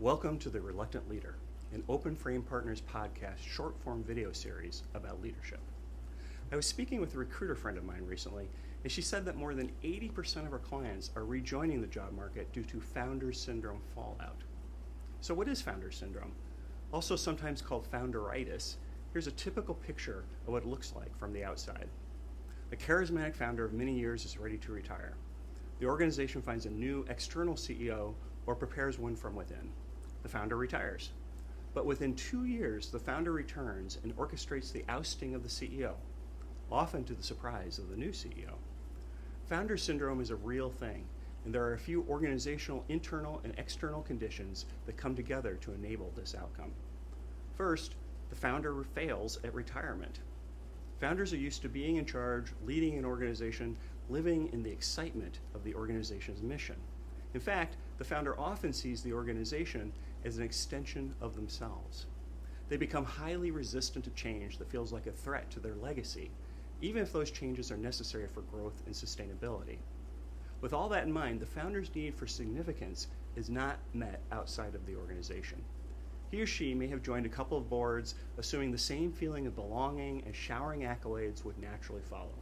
Welcome to The Reluctant Leader, an Open Frame Partners podcast short-form video series about leadership. I was speaking with a recruiter friend of mine recently, and she said that more than 80% of her clients are rejoining the job market due to founder syndrome fallout. So what is founder syndrome? Also sometimes called founderitis, here's a typical picture of what it looks like from the outside. The charismatic founder of many years is ready to retire. The organization finds a new external CEO or prepares one from within. The founder retires. But within 2 years, the founder returns and orchestrates the ousting of the CEO, often to the surprise of the new CEO. Founder syndrome is a real thing, and there are a few organizational internal and external conditions that come together to enable this outcome. First, the founder fails at retirement. Founders are used to being in charge, leading an organization, living in the excitement of the organization's mission. In fact, the founder often sees the organization as an extension of themselves. They become highly resistant to change that feels like a threat to their legacy, even if those changes are necessary for growth and sustainability. With all that in mind, the founder's need for significance is not met outside of the organization. He or she may have joined a couple of boards, assuming the same feeling of belonging and showering accolades would naturally follow.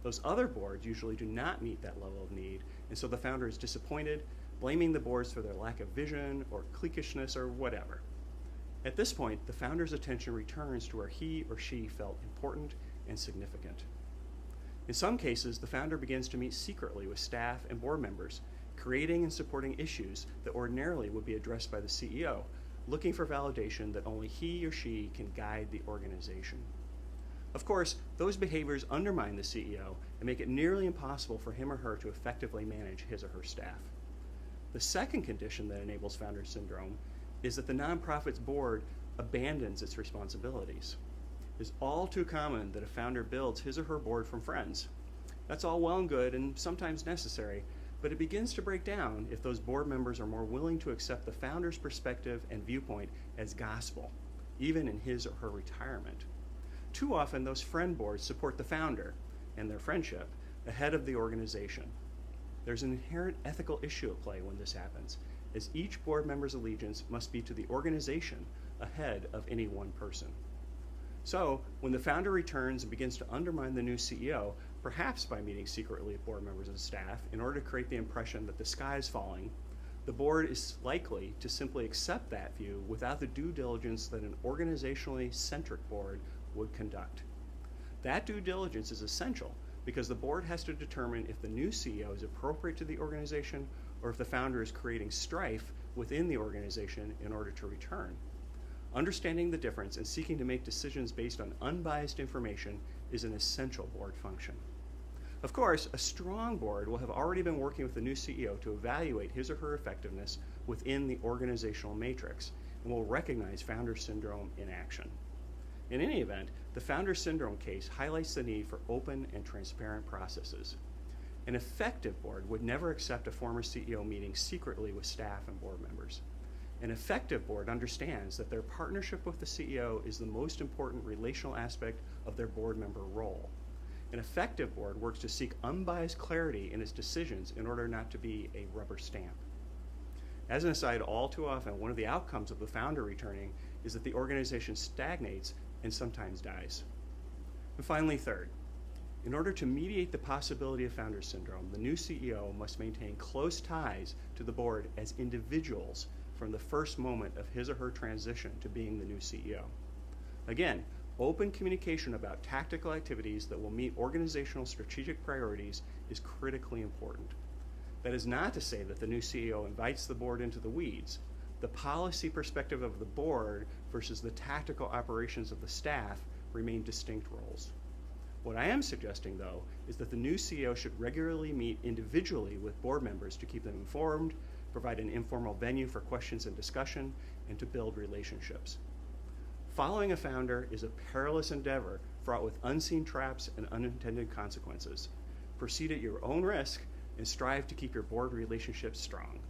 Those other boards usually do not meet that level of need, and so the founder is disappointed, blaming the boards for their lack of vision or cliquishness or whatever. At this point, the founder's attention returns to where he or she felt important and significant. In some cases, the founder begins to meet secretly with staff and board members, creating and supporting issues that ordinarily would be addressed by the CEO, looking for validation that only he or she can guide the organization. Of course, those behaviors undermine the CEO and make it nearly impossible for him or her to effectively manage his or her staff. The second condition that enables founder syndrome is that the nonprofit's board abandons its responsibilities. It is all too common that a founder builds his or her board from friends. That's all well and good and sometimes necessary, but it begins to break down if those board members are more willing to accept the founder's perspective and viewpoint as gospel, even in his or her retirement. Too often, those friend boards support the founder and their friendship ahead of the organization. There's an inherent ethical issue at play when this happens, as each board member's allegiance must be to the organization ahead of any one person. So, when the founder returns and begins to undermine the new CEO, perhaps by meeting secretly with board members and staff in order to create the impression that the sky is falling, the board is likely to simply accept that view without the due diligence that an organizationally centric board would conduct. That due diligence is essential because the board has to determine if the new CEO is appropriate to the organization or if the founder is creating strife within the organization in order to return. Understanding the difference and seeking to make decisions based on unbiased information is an essential board function. Of course, a strong board will have already been working with the new CEO to evaluate his or her effectiveness within the organizational matrix and will recognize founder syndrome in action. In any event, the founder syndrome case highlights the need for open and transparent processes. An effective board would never accept a former CEO meeting secretly with staff and board members. An effective board understands that their partnership with the CEO is the most important relational aspect of their board member role. An effective board works to seek unbiased clarity in its decisions in order not to be a rubber stamp. As an aside, all too often, one of the outcomes of the founder returning is that the organization stagnates and sometimes dies. And finally, third, in order to mediate the possibility of founder syndrome, the new CEO must maintain close ties to the board as individuals from the first moment of his or her transition to being the new CEO. Again, open communication about tactical activities that will meet organizational strategic priorities is critically important. That is not to say that the new CEO invites the board into the weeds. The policy perspective of the board versus the tactical operations of the staff remain distinct roles. What I am suggesting, though, is that the new CEO should regularly meet individually with board members to keep them informed, provide an informal venue for questions and discussion, and to build relationships. Following a founder is a perilous endeavor fraught with unseen traps and unintended consequences. Proceed at your own risk and strive to keep your board relationships strong.